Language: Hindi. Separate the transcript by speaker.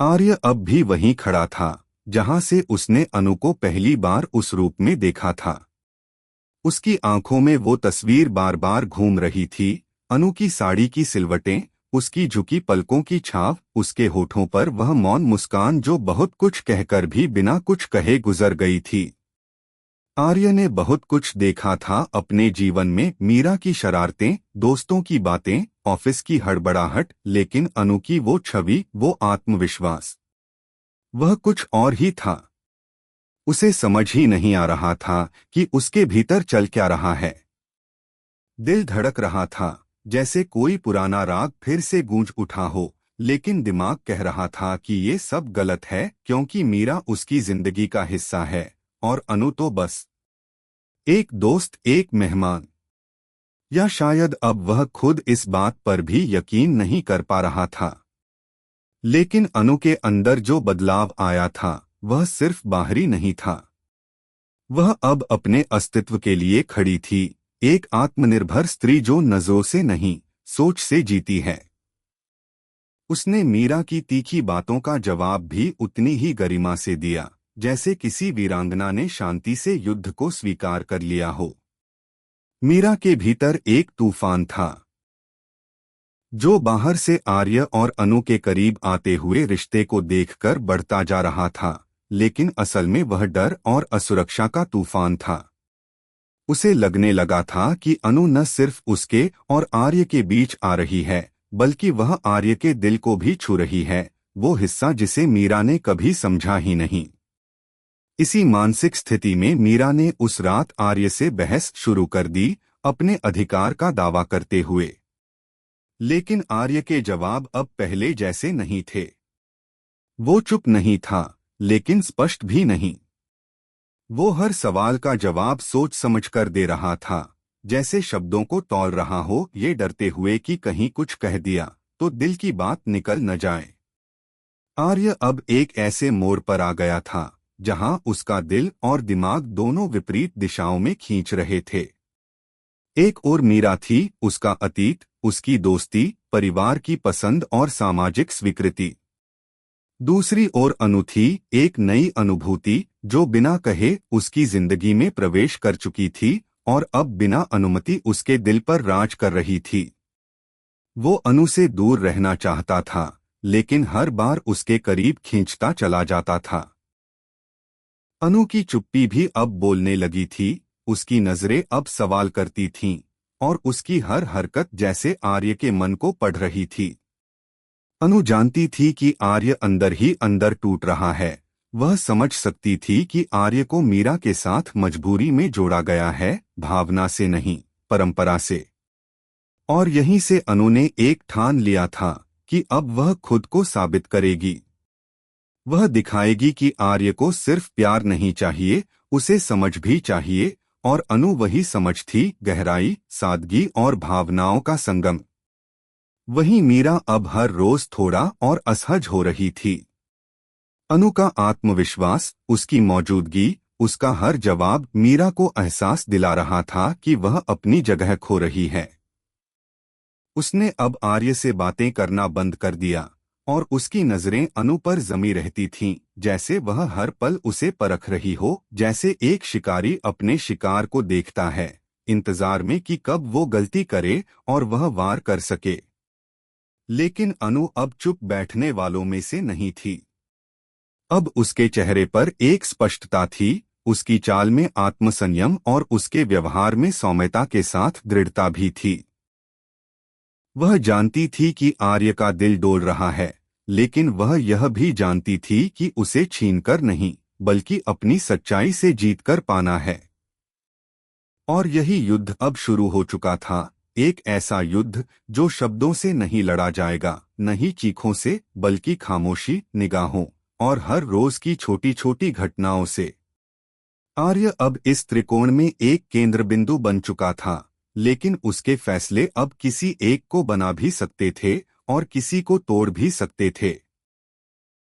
Speaker 1: आर्य अब भी वहीं खड़ा था जहां से उसने अनु को पहली बार उस रूप में देखा था। उसकी आंखों में वो तस्वीर बार बार घूम रही थी, अनु की साड़ी की सिलवटें, उसकी झुकी पलकों की छाप, उसके होठों पर वह मौन मुस्कान जो बहुत कुछ कहकर भी बिना कुछ कहे गुजर गई थी। आर्य ने बहुत कुछ देखा था अपने जीवन में, मीरा की शरारतें, दोस्तों की बातें, ऑफिस की हड़बड़ाहट, लेकिन अनु की वो छवि, वो आत्मविश्वास, वह कुछ और ही था। उसे समझ ही नहीं आ रहा था कि उसके भीतर चल क्या रहा है। दिल धड़क रहा था जैसे कोई पुराना राग फिर से गूंज उठा हो, लेकिन दिमाग कह रहा था कि ये सब गलत है क्योंकि मीरा उसकी जिंदगी का हिस्सा है और अनु तो बस एक दोस्त, एक मेहमान। या शायद अब वह खुद इस बात पर भी यकीन नहीं कर पा रहा था। लेकिन अनु के अंदर जो बदलाव आया था वह सिर्फ बाहरी नहीं था। वह अब अपने अस्तित्व के लिए खड़ी थी, एक आत्मनिर्भर स्त्री जो नजरों से नहीं, सोच से जीती है। उसने मीरा की तीखी बातों का जवाब भी उतनी ही गरिमा से दिया जैसे किसी वीरांगना ने शांति से युद्ध को स्वीकार कर लिया हो। मीरा के भीतर एक तूफान था जो बाहर से आर्य और अनु के करीब आते हुए रिश्ते को देखकर बढ़ता जा रहा था, लेकिन असल में वह डर और असुरक्षा का तूफान था। उसे लगने लगा था कि अनु न सिर्फ उसके और आर्य के बीच आ रही है, बल्कि वह आर्य के दिल को भी छू रही है, वो हिस्सा जिसे मीरा ने कभी समझा ही नहीं। इसी मानसिक स्थिति में मीरा ने उस रात आर्य से बहस शुरू कर दी, अपने अधिकार का दावा करते हुए। लेकिन आर्य के जवाब अब पहले जैसे नहीं थे। वो चुप नहीं था, लेकिन स्पष्ट भी नहीं। वो हर सवाल का जवाब सोच समझकर दे रहा था, जैसे शब्दों को तौल रहा हो, ये डरते हुए कि कहीं कुछ कह दिया तो दिल की बात निकल न जाए। आर्य अब एक ऐसे मोड़ पर आ गया था जहां उसका दिल और दिमाग दोनों विपरीत दिशाओं में खींच रहे थे। एक ओर मीरा थी, उसका अतीत, उसकी दोस्ती, परिवार की पसंद और सामाजिक स्वीकृति। दूसरी ओर अनु थी, एक नई अनुभूति जो बिना कहे उसकी जिंदगी में प्रवेश कर चुकी थी और अब बिना अनुमति उसके दिल पर राज कर रही थी। वो अनु से दूर रहना चाहता था, लेकिन हर बार उसके करीब खींचता चला जाता था। अनु की चुप्पी भी अब बोलने लगी थी, उसकी नजरें अब सवाल करती थीं और उसकी हर हरकत जैसे आर्य के मन को पढ़ रही थी। अनु जानती थी कि आर्य अंदर ही अंदर टूट रहा है। वह समझ सकती थी कि आर्य को मीरा के साथ मजबूरी में जोड़ा गया है, भावना से नहीं, परंपरा से। और यहीं से अनु ने एक ठान लिया था कि अब वह खुद को साबित करेगी। वह दिखाएगी कि आर्य को सिर्फ प्यार नहीं चाहिए, उसे समझ भी चाहिए, और अनु वही समझ थी, गहराई, सादगी और भावनाओं का संगम। वहीं मीरा अब हर रोज थोड़ा और असहज हो रही थी। अनु का आत्मविश्वास, उसकी मौजूदगी, उसका हर जवाब मीरा को एहसास दिला रहा था कि वह अपनी जगह खो रही है। उसने अब आर्य से बातें करना बंद कर दिया और उसकी नजरें अनु पर जमी रहती थीं, जैसे वह हर पल उसे परख रही हो, जैसे एक शिकारी अपने शिकार को देखता है, इंतजार में कि कब वो गलती करे और वह वार कर सके। लेकिन अनु अब चुप बैठने वालों में से नहीं थी। अब उसके चेहरे पर एक स्पष्टता थी, उसकी चाल में आत्मसंयम और उसके व्यवहार में सौम्यता के साथ दृढ़ता भी थी। वह जानती थी कि आर्य का दिल डोल रहा है, लेकिन वह यह भी जानती थी कि उसे छीनकर नहीं, बल्कि अपनी सच्चाई से जीतकर पाना है। और यही युद्ध अब शुरू हो चुका था, एक ऐसा युद्ध जो शब्दों से नहीं लड़ा जाएगा, नहीं चीखों से, बल्कि खामोशी, निगाहों और हर रोज की छोटी छोटी घटनाओं से। आर्य अब इस त्रिकोण में एक केंद्र बिंदु बन चुका था, लेकिन उसके फैसले अब किसी एक को बना भी सकते थे और किसी को तोड़ भी सकते थे।